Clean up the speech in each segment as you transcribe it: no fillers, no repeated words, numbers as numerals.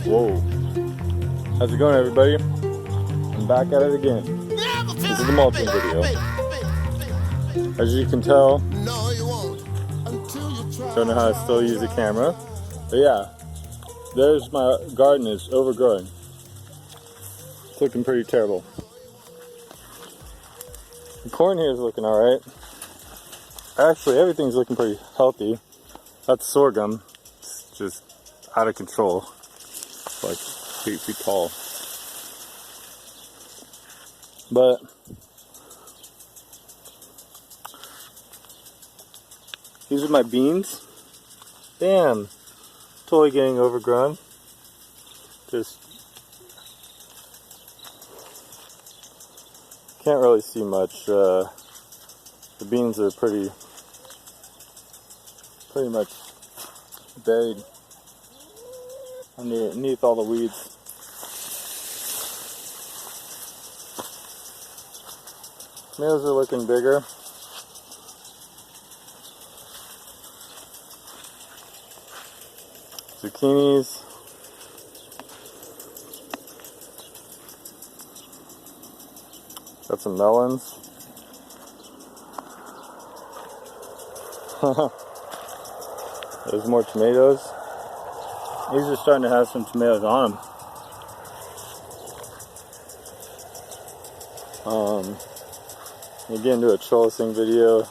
Whoa. How's it going, everybody? I'm back at it again. This is the mulching video. As you can tell, don't know how to still use the camera. But yeah, there's my garden is overgrowing. It's looking pretty terrible. The corn here is looking alright. Actually, everything's looking pretty healthy. That's sorghum. It's just out of control. It's like 8 feet tall. But these are my beans. Damn. Totally getting overgrown. Just can't really see much. The beans are pretty much buried underneath all the weeds. Tomatoes are looking bigger. Zucchinis. Got some melons. There's more tomatoes. These are starting to have some tomatoes on them. Again, do a trellising video.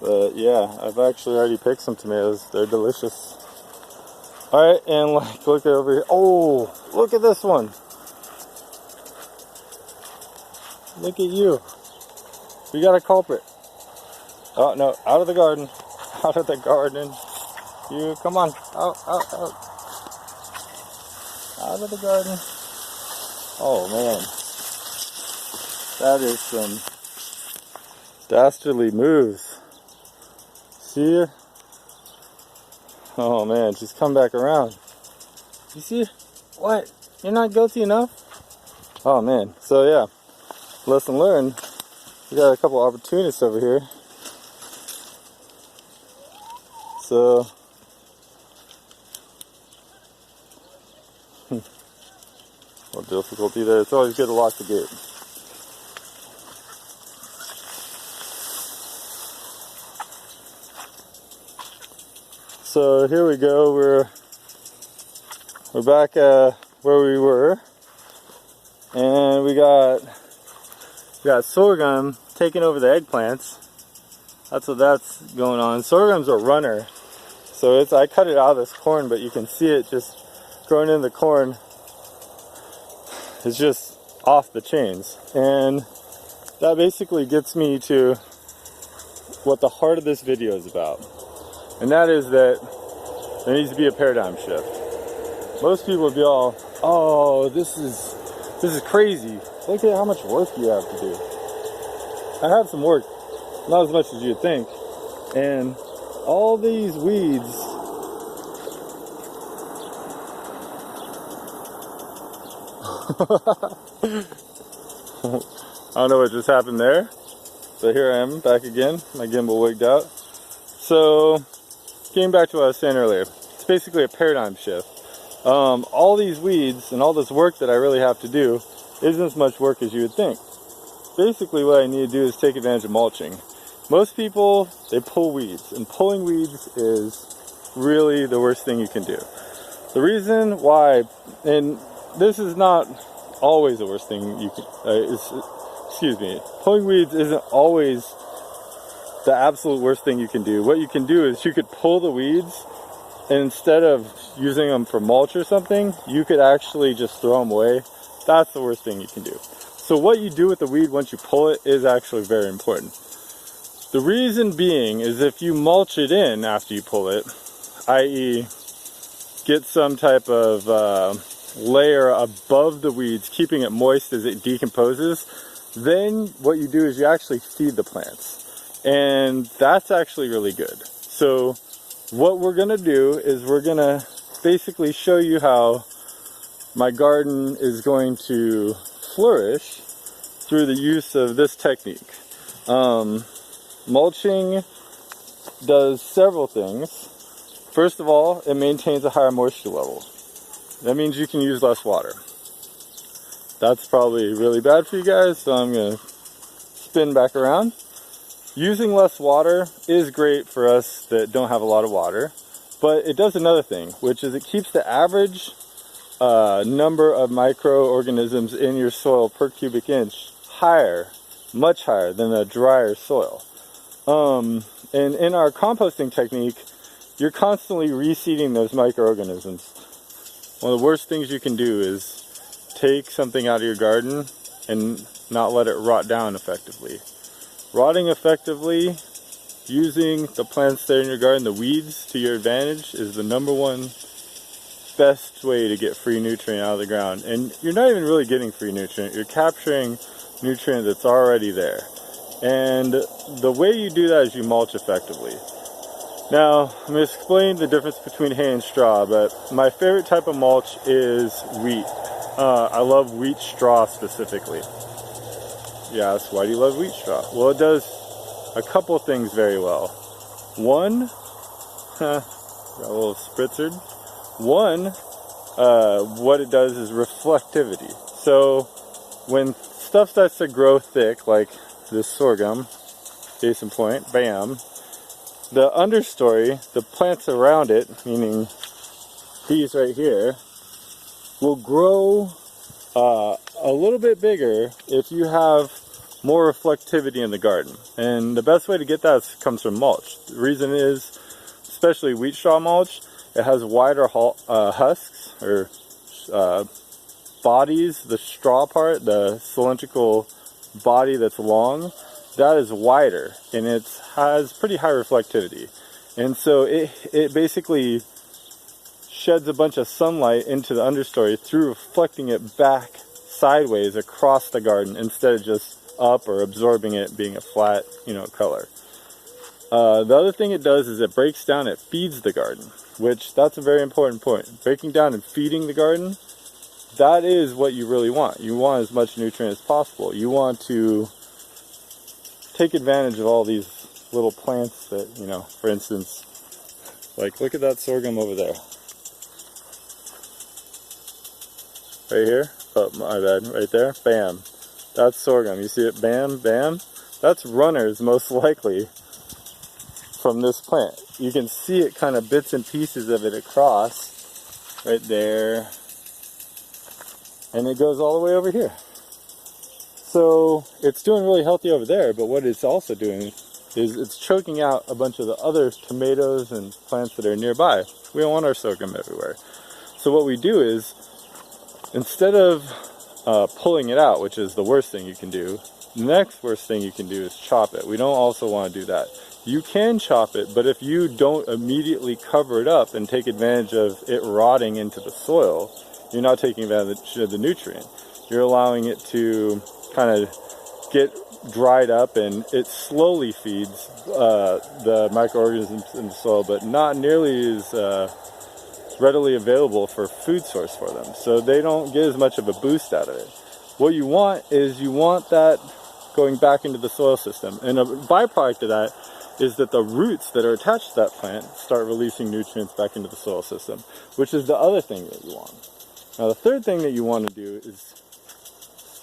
But yeah, I've actually already picked some tomatoes. They're delicious. Alright, and like, look over here. Oh, look at this one. Look at you. We got a culprit. Oh no, out of the garden. Out of the garden. You, come on. Out. Out of the garden. Oh man. That is some dastardly moves. See her? Oh man, she's come back around. You see? What? You're not guilty enough? Oh man. So yeah, lesson learned. We got a couple opportunists over here. So, no difficulty there. It's always good to lock the gate. So here we go. We're back where we were, and we got sorghum taking over the eggplants. That's what that's going on. Sorghum's a runner, so I cut it out of this corn, but you can see it just growing in the corn. It's just off the chains, and that basically gets me to what the heart of this video is about. And that is that there needs to be a paradigm shift. Most people would be all, oh, this is crazy. Look at how much work you have to do. I have some work, not as much as you'd think. And all these weeds, I don't know what just happened there, but here I am back again, my gimbal wigged out. So, getting back to what I was saying earlier, it's basically a paradigm shift. All these weeds and all this work that I really have to do isn't as much work as you would think. Basically what I need to do is take advantage of mulching. Most people, they pull weeds, and pulling weeds is really the worst thing you can do. The reason why, and this is not always the worst thing you can, pulling weeds isn't always the absolute worst thing you can do. What you can do is you could pull the weeds, and instead of using them for mulch or something, you could actually just throw them away. That's the worst thing you can do. So what you do with the weed once you pull it is actually very important. The reason being is if you mulch it in after you pull it, i.e. get some type of layer above the weeds, keeping it moist as it decomposes, then what you do is you actually feed the plants. And that's actually really good. So what we're gonna do is we're gonna basically show you how my garden is going to flourish through the use of this technique. Mulching does several things. First of all, it maintains a higher moisture level. that means you can use less water. That's probably really bad for you guys, so I'm going to spin back around. Using less water is great for us that don't have a lot of water, but it does another thing, which is it keeps the average number of microorganisms in your soil per cubic inch higher, much higher than a drier soil. And in our composting technique, you're constantly reseeding those microorganisms. One of the worst things you can do is take something out of your garden and not let it rot down effectively. Rotting effectively, using the plants that are in your garden, the weeds, to your advantage is the #1 best way to get free nutrient out of the ground. And you're not even really getting free nutrient, you're capturing nutrient that's already there. And the way you do that is you mulch effectively. Now, I'm going to explain the difference between hay and straw, but my favorite type of mulch is wheat. I love wheat straw specifically. Yes, why do you love wheat straw? Well, it does a couple things very well. One, got a little spritzered. One, what it does is reflectivity. So when stuff starts to grow thick, like this sorghum, case in point, bam, the understory, the plants around it, meaning these right here, will grow a little bit bigger if you have more reflectivity in the garden. And the best way to get that comes from mulch. The reason is, especially wheat straw mulch, it has wider husks, or bodies, the straw part, the cylindrical body that's long, that is wider, and it has pretty high reflectivity. And so it basically sheds a bunch of sunlight into the understory through reflecting it back sideways across the garden instead of just up or absorbing it being a flat, color. The other thing it does is it breaks down, it feeds the garden, which that's a very important point. Breaking down and feeding the garden, that is what you really want. You want as much nutrient as possible. You want to take advantage of all these little plants that, for instance, like look at that sorghum over there. Right here? Oh, my bad. Right there? Bam. That's sorghum. You see it? Bam, bam. That's runners, most likely, from this plant. You can see it kind of bits and pieces of it across. Right there. And it goes all the way over here. So it's doing really healthy over there, but what it's also doing is it's choking out a bunch of the other tomatoes and plants that are nearby. We don't want our sorghum everywhere. So what we do is, instead of pulling it out, which is the worst thing you can do, the next worst thing you can do is chop it. We don't also want to do that. You can chop it, but if you don't immediately cover it up and take advantage of it rotting into the soil, you're not taking advantage of the nutrient. You're allowing it to kind of get dried up, and it slowly feeds the microorganisms in the soil, but not nearly as readily available for food source for them. So they don't get as much of a boost out of it. What you want is you want that going back into the soil system. And a byproduct of that is that the roots that are attached to that plant start releasing nutrients back into the soil system, which is the other thing that you want. Now the third thing that you want to do is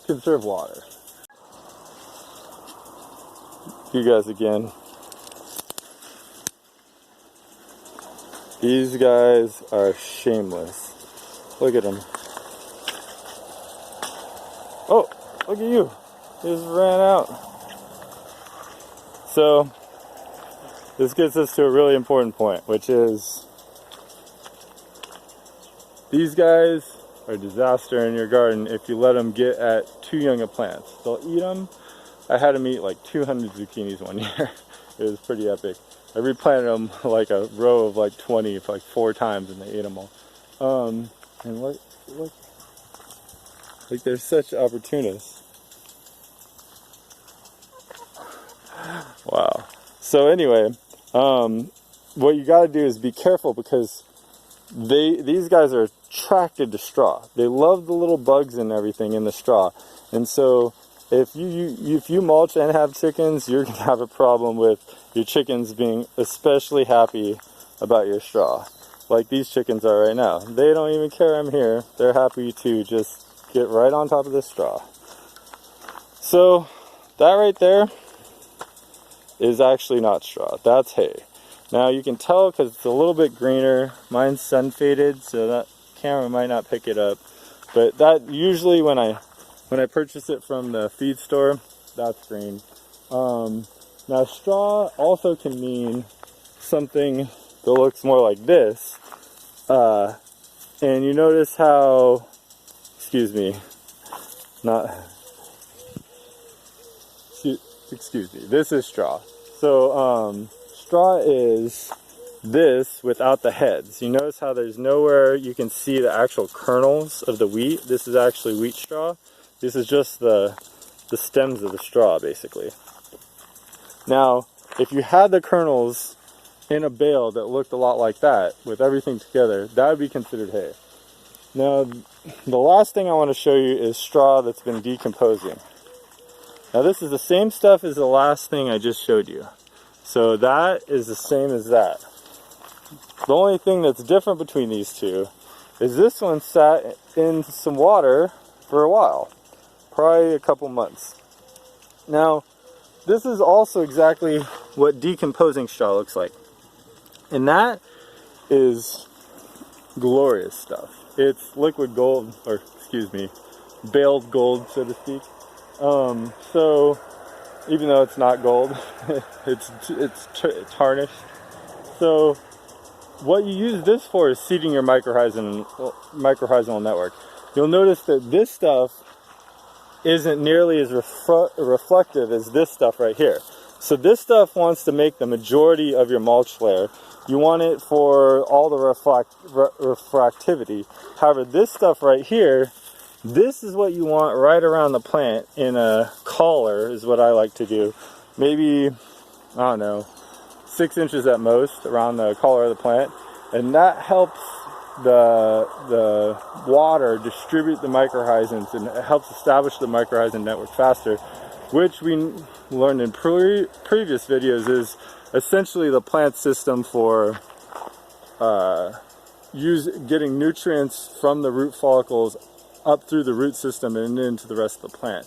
conserve water. You guys again. These guys are shameless. Look at them. Oh, look at you. He just ran out. So, this gets us to a really important point, which is these guys are a disaster in your garden if you let them get at too young of plants. They'll eat them. I had them eat like 200 zucchinis one year. It was pretty epic. I replanted them like a row of like 20 like 4 times, and they ate them all. And look, like they're such opportunists. Wow. So anyway, what you got to do is be careful, because these guys are attracted to straw. They love the little bugs and everything in the straw, and so if you mulch and have chickens, you're gonna have a problem with your chickens being especially happy about your straw. like these chickens are right now. They don't even care I'm here. They're happy to just get right on top of this straw. So that right there is actually not straw. That's hay. Now you can tell because it's a little bit greener. Mine's sun faded, so that camera might not pick it up. But that usually when I purchase it from the feed store, that's green. Now straw also can mean something that looks more like this. And you notice how, excuse me, this is straw. So straw is this without the heads. You notice how there's nowhere you can see the actual kernels of the wheat. This is actually wheat straw. This is just the stems of the straw, basically. Now, if you had the kernels in a bale that looked a lot like that, with everything together, that would be considered hay. Now, the last thing I want to show you is straw that's been decomposing. Now, this is the same stuff as the last thing I just showed you. So that is the same as that. The only thing that's different between these two is this one sat in some water for a while, probably a couple months. Now, this is also exactly what decomposing straw looks like. And that is glorious stuff. It's liquid gold, or excuse me, baled gold, so to speak. So even though it's not gold, it's tarnished. So what you use this for is seeding your microhydral network. You'll notice that this stuff isn't nearly as reflective as this stuff right here. So this stuff wants to make the majority of your mulch layer. You want it for all the refractivity. However, this stuff right here, this is what you want right around the plant in a collar, is what I like to do. Maybe, I don't know, 6 inches at most around the collar of the plant. And that helps the water distribute the mycorrhizans, and it helps establish the mycorrhizan network faster, which we learned in previous videos is essentially the plant system for getting nutrients from the root follicles up through the root system and into the rest of the plant.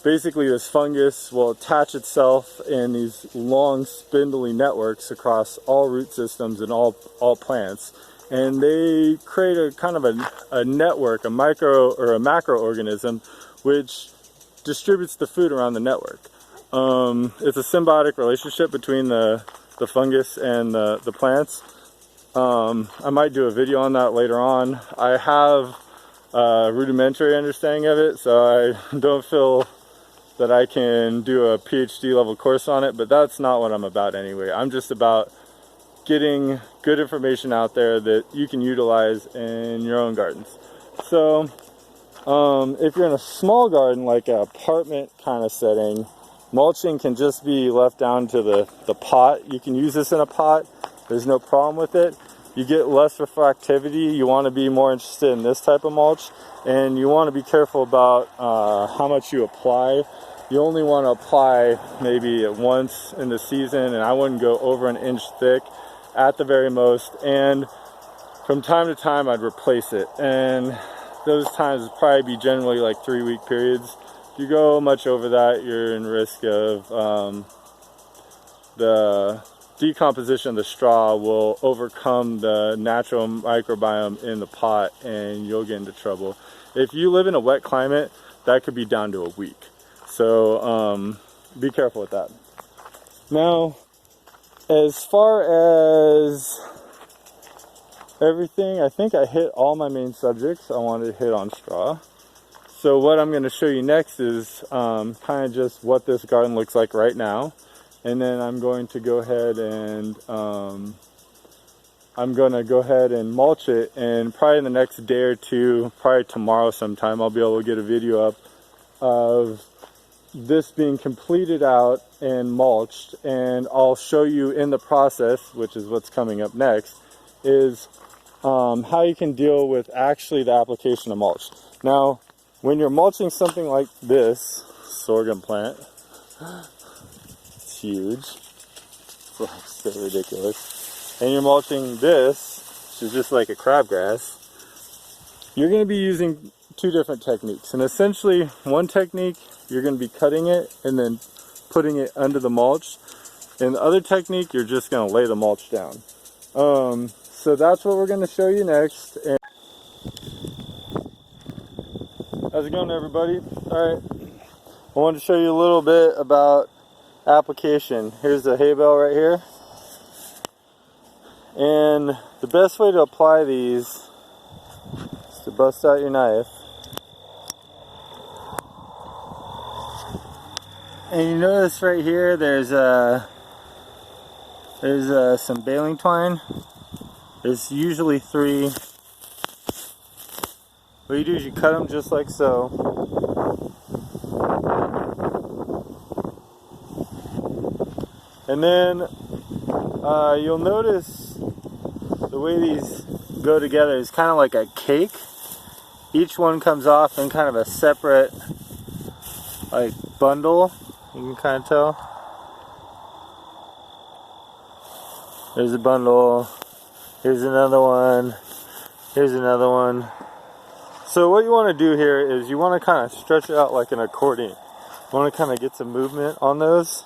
Basically, this fungus will attach itself in these long spindly networks across all root systems and all plants, and they create a kind of a network, a micro or a macroorganism, which distributes the food around the network. It's a symbiotic relationship between the fungus and the plants. I might do a video on that later on. I have a rudimentary understanding of it, so I don't feel that I can do a PhD level course on it, but that's not what I'm about anyway. I'm just about getting good information out there that you can utilize in your own gardens. So if you're in a small garden, like an apartment kind of setting, mulching can just be left down to the pot. You can use this in a pot. There's no problem with it. You get less refractivity. You want to be more interested in this type of mulch, and you want to be careful about how much you apply. You only want to apply maybe once in the season, and I wouldn't go over an inch thick at the very most. And from time to time, I'd replace it, and those times would probably be generally like 3-week periods. If you go much over that, you're in risk of the decomposition of the straw will overcome the natural microbiome in the pot, and you'll get into trouble. If you live in a wet climate, that could be down to a week. So be careful with that. Now, as far as everything, I think I hit all my main subjects I wanted to hit on straw. So what I'm going to show you next is kind of just what this garden looks like right now. And then I'm going to go ahead and mulch it, and probably in the next day or two, probably tomorrow sometime, I'll be able to get a video up of this being completed out and mulched, and I'll show you in the process, which is what's coming up next, is how you can deal with actually the application of mulch. Now, when you're mulching something like this sorghum plant, it's huge, it's like so ridiculous. and you're mulching this, which is just like a crabgrass, you're going to be using two different techniques. And essentially, one technique, you're going to be cutting it and then putting it under the mulch. And the other technique, you're just going to lay the mulch down. So that's what we're going to show you next. And how's it going, everybody? All right, I wanted to show you a little bit about application. Here's the hay bale right here. And the best way to apply these is to bust out your knife. And you notice right here there's some baling twine. There's usually 3. What you do is you cut them just like so. And then you'll notice the way these go together is kind of like a cake. Each one comes off in kind of a separate like bundle. You can kind of tell. There's a bundle. Here's another one. Here's another one. So what you want to do here is you want to kind of stretch it out like an accordion. You want to kind of get some movement on those.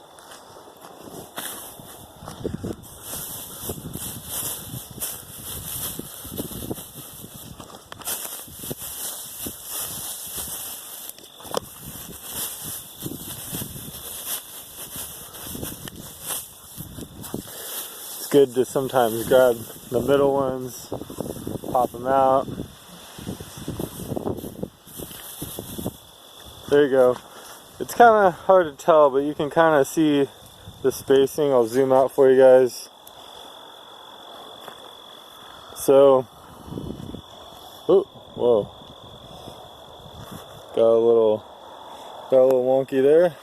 It's good to sometimes grab the middle ones, pop them out. There you go. It's kind of hard to tell, but you can kind of see the spacing. I'll zoom out for you guys. So, oh, whoa, got a little wonky there.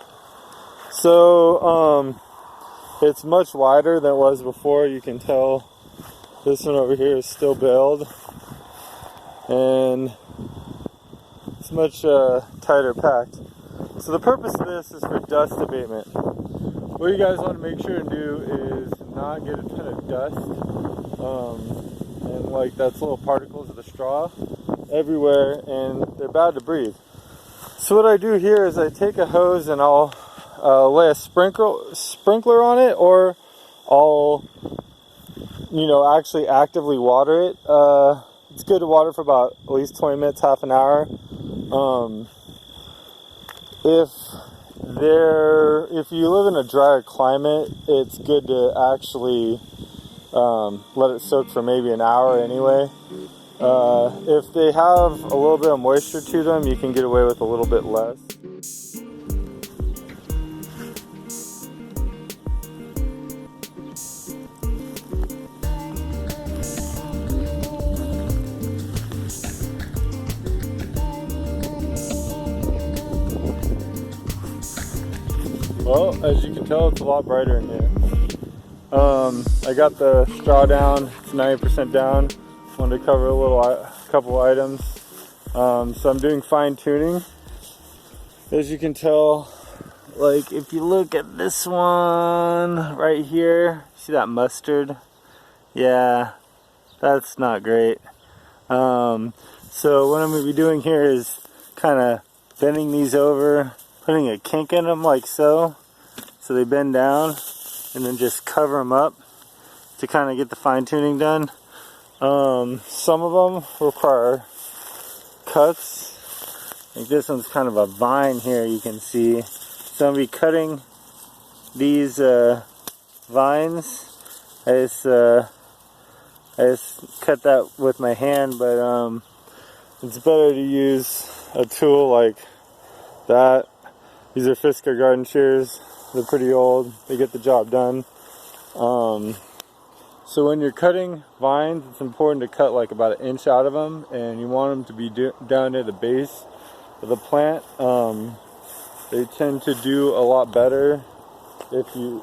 So, it's much wider than it was before. You can tell this one over here is still baled, and it's much tighter packed. So the purpose of this is for dust abatement. What you guys want to make sure and do is not get a ton of dust and like that's little particles of the straw everywhere, and they're bad to breathe. So what I do here is I take a hose and I'll lay a sprinkler on it, or I'll actually actively water it. It's good to water for about at least 20 minutes, half an hour. If you live in a drier climate, it's good to actually let it soak for maybe an hour anyway. If they have a little bit of moisture to them, you can get away with a little bit less. Well, as you can tell, it's a lot brighter in here. I got the straw down, it's 90% down. Wanted to cover a couple items. So I'm doing fine tuning. As you can tell, like if you look at this one right here, see that mustard? Yeah, that's not great. So what I'm going to be doing here is kind of bending these over, putting a kink in them like so they bend down, and then just cover them up to kind of get the fine tuning done. Some of them require cuts. Like this one's kind of a vine here, you can see. So I'm going to be cutting these vines. I just cut that with my hand, but it's better to use a tool like that. These are Fisker garden shears. They're pretty old. They get the job done. So when you're cutting vines, it's important to cut like about 1 inch out of them, and you want them to be down near the base of the plant. They tend to do a lot better if you,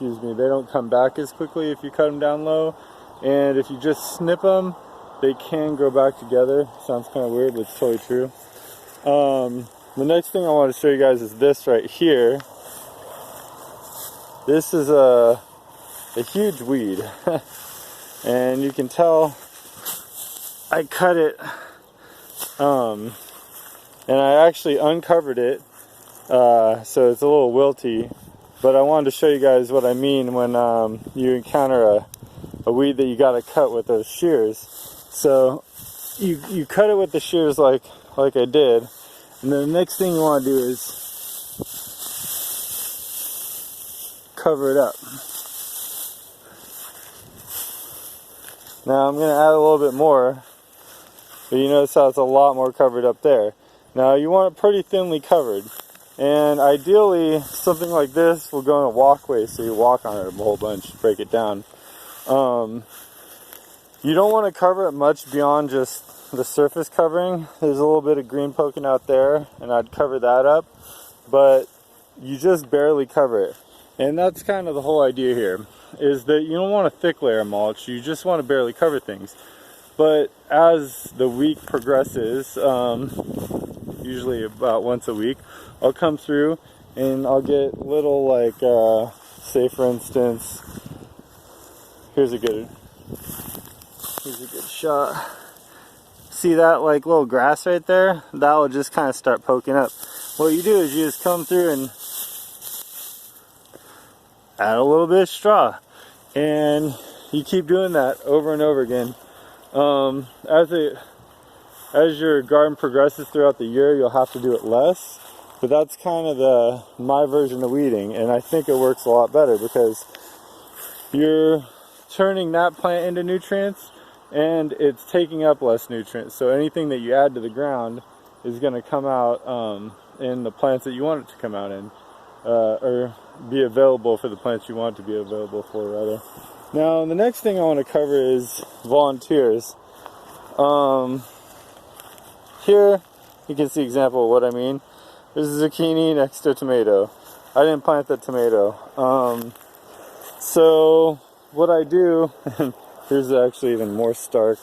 they don't come back as quickly if you cut them down low. And if you just snip them, they can grow back together. Sounds kind of weird, but it's totally true. The next thing I want to show you guys is this right here. This is a huge weed. And you can tell I cut it, and I actually uncovered it, so it's a little wilty. But I wanted to show you guys what I mean when you encounter a weed that you got to cut with those shears. So you cut it with the shears like I did, and then the next thing you want to do is cover it up. Now I'm going to add a little bit more, but you notice how it's a lot more covered up there. Now you want it pretty thinly covered, and ideally something like this will go in a walkway so you walk on it a whole bunch, break it down. You don't want to cover it much beyond just the surface covering. There's a little bit of green poking out there, and I'd cover that up, but you just barely cover it. And that's kind of the whole idea here, is that you don't want a thick layer of mulch, you just want to barely cover things. But as the week progresses, usually about once a week, I'll come through and I'll get little, like, say for instance, here's a good shot. See that like little grass right there? That will just kind of start poking up. What you do is you just come through and add a little bit of straw, and you keep doing that over and over again. As your garden progresses throughout the year, you'll have to do it less, but that's kind of my version of weeding, and I think it works a lot better because you're turning that plant into nutrients and it's taking up less nutrients. So anything that you add to the ground is going to come out in the plants that you want it to come out in, or be available for the plants you want it to be available for, rather. Now the next thing I want to cover is volunteers. Here you can see an example of what I mean. There's a zucchini next to a tomato. I didn't plant that tomato. So what I do, here's actually even more stark.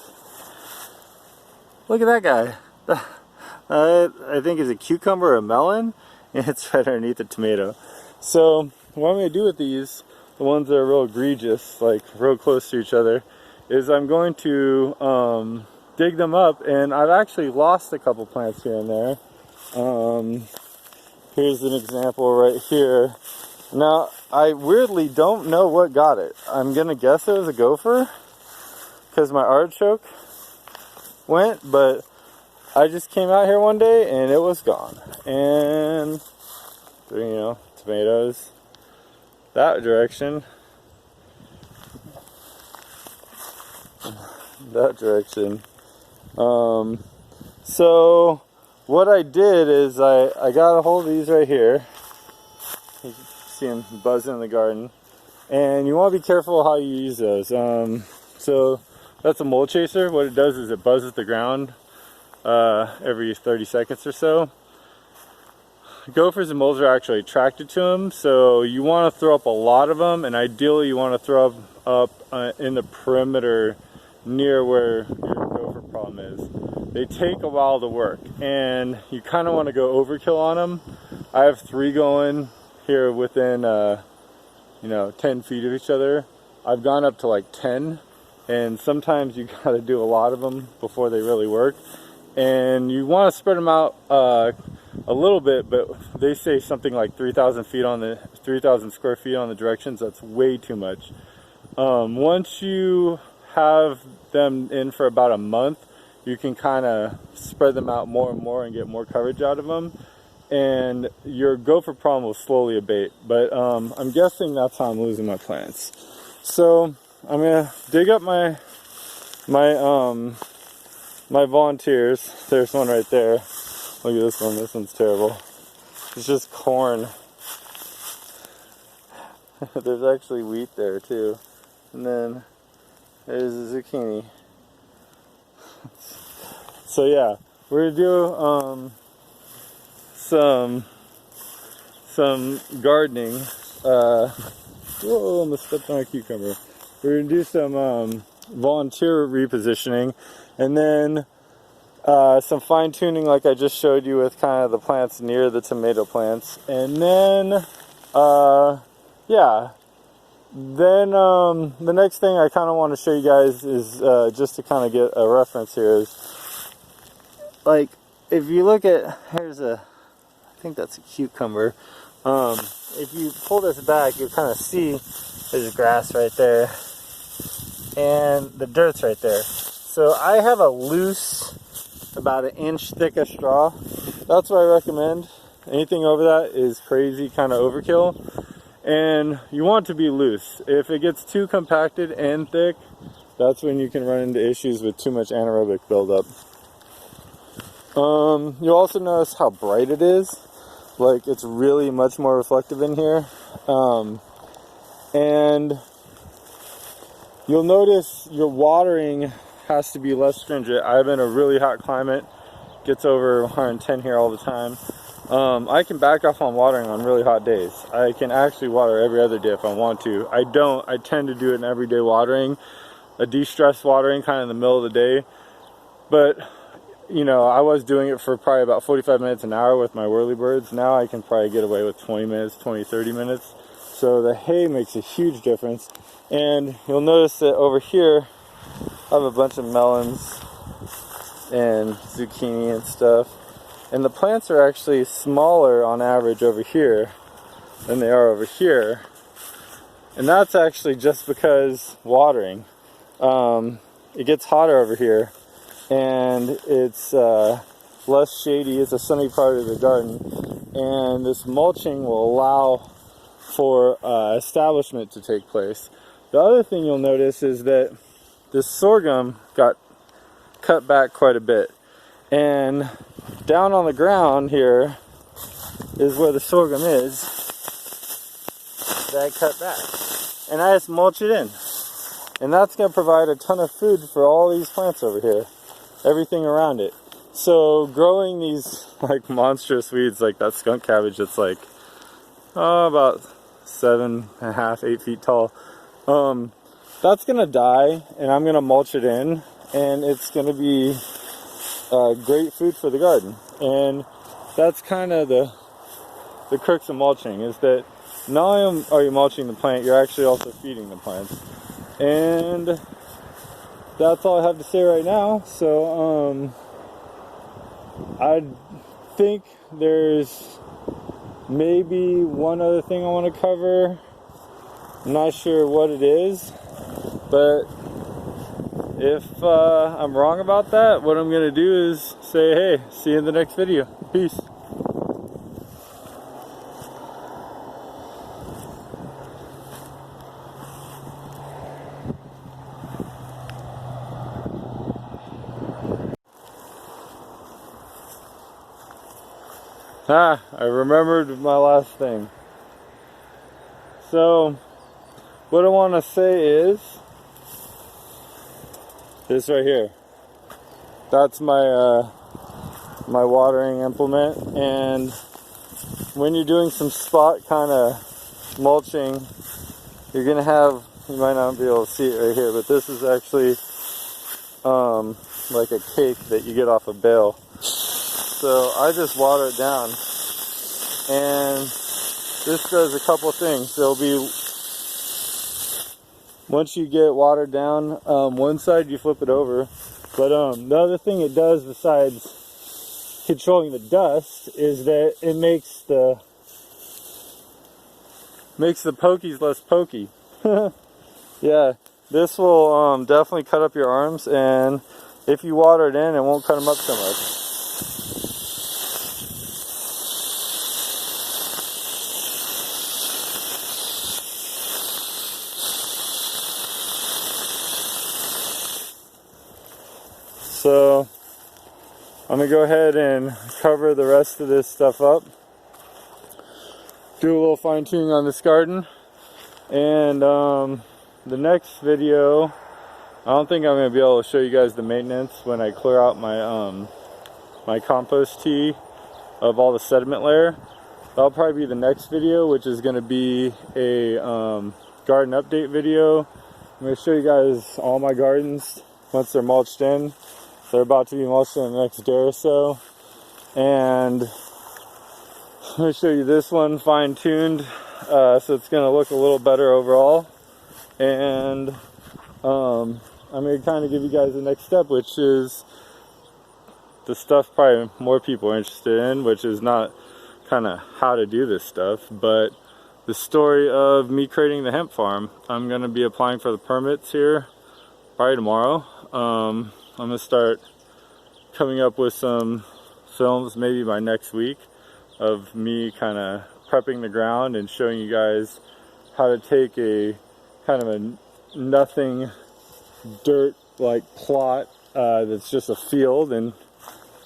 Look at that guy. I think it's a cucumber or a melon, and it's right underneath the tomato. So what I'm going to do with these, the ones that are real egregious, like real close to each other, is I'm going to dig them up, and I've actually lost a couple plants here and there. Here's an example right here. Now, I weirdly don't know what got it. I'm going to guess it was a gopher, because my artichoke went, but I just came out here one day and it was gone. And, you know, tomatoes that direction. That direction. So what I did is I got a hold of these right here. You can see them buzzing in the garden. And you want to be careful how you use those. So that's a mole chaser. What it does is it buzzes the ground every 30 seconds or so. Gophers and moles are actually attracted to them, so you want to throw up a lot of them, and ideally you want to throw up in the perimeter near where your gopher problem is. They take a while to work, and you kind of want to go overkill on them. I have 3 going here within 10 feet of each other. I've gone up to like 10, and sometimes you got to do a lot of them before they really work. And you want to spread them out a little bit, but they say something like 3,000 square feet on the directions. That's way too much. Once you have them in for about a month, you can kind of spread them out more and more and get more coverage out of them, and your gopher problem will slowly abate. But I'm guessing that's how I'm losing my plants. So I'm gonna dig up my volunteers. There's one right there. Look at this one. This one's terrible. It's just corn. There's actually wheat there too. And then there's a zucchini. So yeah, we're gonna do some gardening. Whoa, I almost stepped on a cucumber. We're gonna do some volunteer repositioning, and then some fine tuning like I just showed you with kind of the plants near the tomato plants. And then yeah, Then the next thing I kind of want to show you guys is just to kind of get a reference here is, like, if you look at, here's a, I think that's a cucumber. If you pull this back, you kind of see there's grass right there and the dirt's right there. So I have a loose, about 1 inch thick of straw. That's what I recommend. Anything over that is crazy kind of overkill. And you want it to be loose. If it gets too compacted and thick, that's when you can run into issues with too much anaerobic buildup. You'll also notice how bright it is. Like, it's really much more reflective in here. And you'll notice your watering has to be less stringent. I'm in a really hot climate. Gets over 110 here all the time. I can back off on watering on really hot days. I can actually water every other day if I want to. I don't. I tend to do it in everyday watering, a de-stress watering kind of in the middle of the day. But, you know, I was doing it for probably about 45 minutes an hour with my whirlybirds. Now I can probably get away with 20 minutes, 20, 30 minutes. So the hay makes a huge difference. And you'll notice that over here, I have a bunch of melons and zucchini and stuff. And the plants are actually smaller on average over here than they are over here. And that's actually just because watering. It gets hotter over here and it's less shady. It's a sunny part of the garden. And this mulching will allow for establishment to take place. The other thing you'll notice is that this sorghum got cut back quite a bit. And down on the ground here is where the sorghum is that I cut back. And I just mulch it in. And that's going to provide a ton of food for all these plants over here. Everything around it. So growing these like monstrous weeds like that skunk cabbage that's like about 7.5, 8 feet tall. That's going to die and I'm going to mulch it in. And it's going to be great food for the garden. And that's kind of the crux of mulching, is that not only are you mulching the plant, you're actually also feeding the plants. And that's all I have to say right now. So I think there's maybe one other thing I want to cover. I'm not sure what it is, but if I'm wrong about that, what I'm going to do is say, hey, see you in the next video. Peace. I remembered my last thing. So, what I want to say is this right here. That's my my watering implement, and when you're doing some spot kind of mulching, you're gonna have, you might not be able to see it right here, but this is actually like a cake that you get off a bale. So I just water it down, and this does a couple things. There'll be, once you get watered down, one side you flip it over, but the other thing it does besides controlling the dust is that it makes the pokies less pokey. Yeah, this will definitely cut up your arms, and if you water it in, it won't cut them up so much. So I'm going to go ahead and cover the rest of this stuff up. Do a little fine tuning on this garden. And the next video, I don't think I'm going to be able to show you guys the maintenance when I clear out my my compost tea of all the sediment layer. That'll probably be the next video, which is going to be a garden update video. I'm going to show you guys all my gardens once they're mulched in. They're about to be mulched in the next day or so. And I'm going to show you this one fine-tuned, so it's going to look a little better overall. And I'm going to kind of give you guys the next step, which is the stuff probably more people are interested in, which is not kind of how to do this stuff, but the story of me creating the hemp farm. I'm going to be applying for the permits here probably tomorrow. I'm going to start coming up with some films maybe by next week of me kind of prepping the ground and showing you guys how to take a kind of a nothing dirt like plot that's just a field and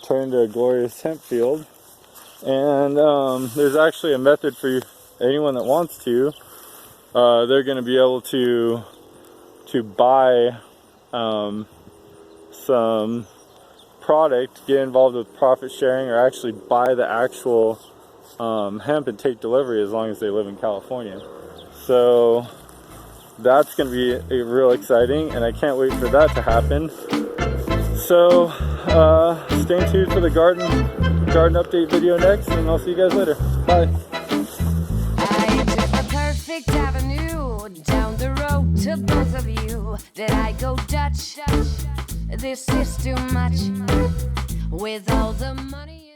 turn into a glorious hemp field. And there's actually a method for anyone that wants to. They're going to be able to buy some product, get involved with profit sharing, or actually buy the actual hemp and take delivery as long as they live in California. So that's going to be real exciting, and I can't wait for that to happen. So stay tuned for the garden update video next, and I'll see you guys later. Bye. I took a perfect avenue down the road to both of you. Did I go Dutch? This is too much with all the money.